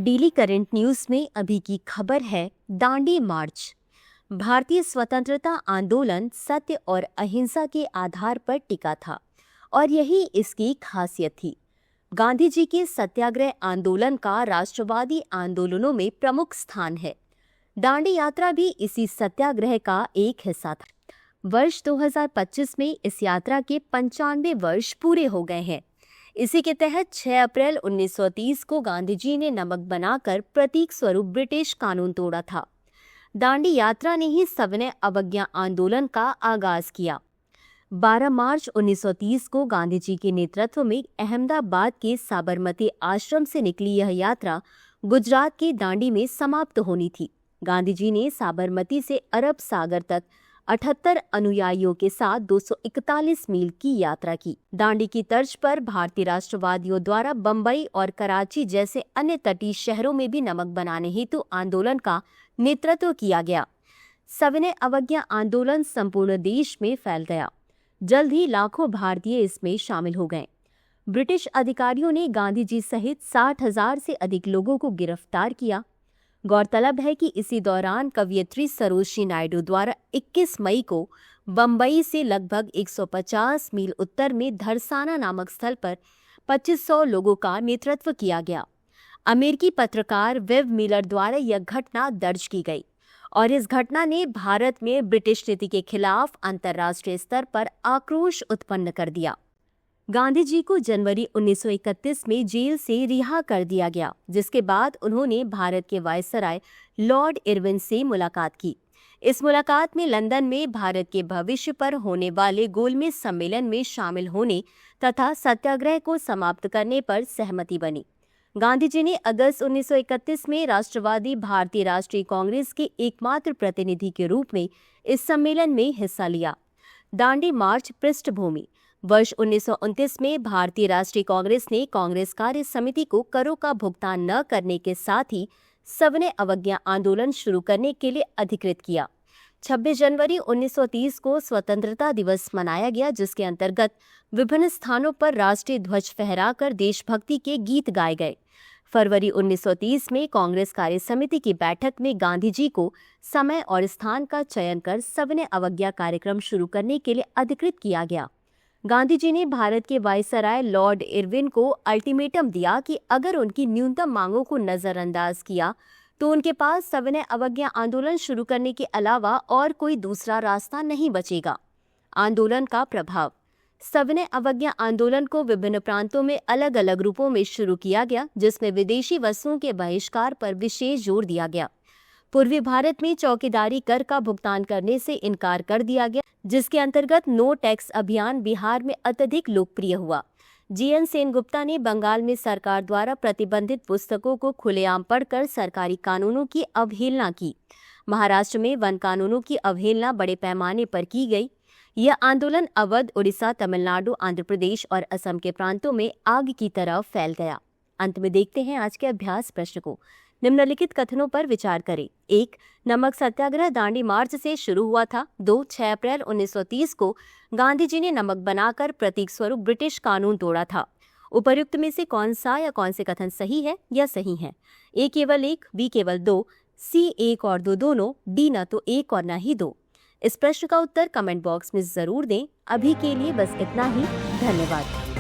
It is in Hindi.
डेली करंट न्यूज में अभी की खबर है दांडी मार्च। भारतीय स्वतंत्रता आंदोलन सत्य और अहिंसा के आधार पर टिका था और यही इसकी खासियत थी। गांधी जी के सत्याग्रह आंदोलन का राष्ट्रवादी आंदोलनों में प्रमुख स्थान है। दांडी यात्रा भी इसी सत्याग्रह का एक हिस्सा था। वर्ष 2025 में इस यात्रा के 95 वर्ष पूरे हो गए हैं। इसी के तहत 6 अप्रैल 1930 को गांधी जी ने नमक बनाकर प्रतीक स्वरूप ब्रिटिश कानून तोड़ा था। दांडी यात्रा ने ही सविनय अवज्ञा आंदोलन का आगाज किया। 12 मार्च 1930 को गांधी जी के नेतृत्व में अहमदाबाद के साबरमती आश्रम से निकली यह यात्रा गुजरात के दांडी में समाप्त होनी थी। गांधी जी ने साबरमती से अरब सागर तक 78 अनुयायियों के साथ 241 मील की यात्रा की। दांडी की तर्ज पर भारतीय राष्ट्रवादियों द्वारा बंबई और कराची जैसे अन्य तटीय शहरों में भी नमक बनाने हेतु आंदोलन का नेतृत्व किया गया। सविनय अवज्ञा आंदोलन संपूर्ण देश में फैल गया। जल्द ही लाखों भारतीय इसमें शामिल हो गए। ब्रिटिश अधिकारियों ने गांधी जी सहित 60,000 से अधिक लोगों को गिरफ्तार किया। गौरतलब है कि इसी दौरान कवयित्री सरोजिनी नायडू द्वारा 21 मई को बंबई से लगभग 150 मील उत्तर में धरसाना नामक स्थल पर 2500 लोगों का नेतृत्व किया गया। अमेरिकी पत्रकार विव मिलर द्वारा यह घटना दर्ज की गई और इस घटना ने भारत में ब्रिटिश नीति के खिलाफ अंतर्राष्ट्रीय स्तर पर आक्रोश उत्पन्न कर दिया। गांधी जी को जनवरी 1931 में जेल से रिहा कर दिया गया, जिसके बाद उन्होंने भारत के वायसराय लॉर्ड इरविन से मुलाकात की। इस मुलाकात में लंदन में भारत के भविष्य पर होने वाले गोलमेज सम्मेलन में शामिल होने तथा सत्याग्रह को समाप्त करने पर सहमति बनी। गांधी जी ने अगस्त 1931 में राष्ट्रवादी भारतीय राष्ट्रीय कांग्रेस के एकमात्र प्रतिनिधि के रूप में इस सम्मेलन में हिस्सा लिया। दांडी मार्च पृष्ठभूमि। वर्ष 1929 में भारतीय राष्ट्रीय कांग्रेस ने कांग्रेस कार्य समिति को करों का भुगतान न करने के साथ ही सविनय अवज्ञा आंदोलन शुरू करने के लिए अधिकृत किया। 26 जनवरी 1930 को स्वतंत्रता दिवस मनाया गया, जिसके अंतर्गत विभिन्न स्थानों पर राष्ट्रीय ध्वज फहराकर देशभक्ति के गीत गाए गए। फरवरी 1930 में कांग्रेस कार्य समिति की बैठक में गांधी जी को समय और स्थान का चयन कर सविनय अवज्ञा कार्यक्रम शुरू करने के लिए अधिकृत किया गया। गांधी जी ने भारत के वायसराय लॉर्ड इरविन को अल्टीमेटम दिया कि अगर उनकी न्यूनतम मांगों को नजरअंदाज किया तो उनके पास सविनय अवज्ञा आंदोलन शुरू करने के अलावा और कोई दूसरा रास्ता नहीं बचेगा। आंदोलन का प्रभाव। सविनय अवज्ञा आंदोलन को विभिन्न प्रांतों में अलग अलग रूपों में शुरू किया गया, जिसमें विदेशी वस्तुओं के बहिष्कार पर विशेष जोर दिया गया। पूर्वी भारत में चौकीदारी कर का भुगतान करने से इनकार कर दिया गया, जिसके अंतर्गत नो टैक्स अभियान बिहार में अत्यधिक लोकप्रिय हुआ। जीएन सेनगुप्ता ने बंगाल में सरकार द्वारा प्रतिबंधित पुस्तकों को खुलेआम पढ़कर सरकारी कानूनों की अवहेलना की। महाराष्ट्र में वन कानूनों की अवहेलना बड़े पैमाने पर की गई। यह आंदोलन अवध, उड़ीसा, तमिलनाडु, आंध्र प्रदेश और असम के प्रांतों में आग की तरह फैल गया। अंत में देखते हैं आज के अभ्यास प्रश्न को। निम्नलिखित कथनों पर विचार करें। 1. नमक सत्याग्रह दांडी मार्च से शुरू हुआ था। 2. 6 अप्रैल 1930 को गांधी जी ने नमक बनाकर प्रतीक स्वरूप ब्रिटिश कानून तोड़ा था। उपर्युक्त में से कौन सा या कौन से कथन सही है या सही है? A केवल 1, B केवल 2, C 1 और 2 दोनों, D न तो 1 और न ही 2। इस प्रश्न का उत्तर कमेंट बॉक्स में जरूर दें। अभी के लिए बस इतना ही। धन्यवाद।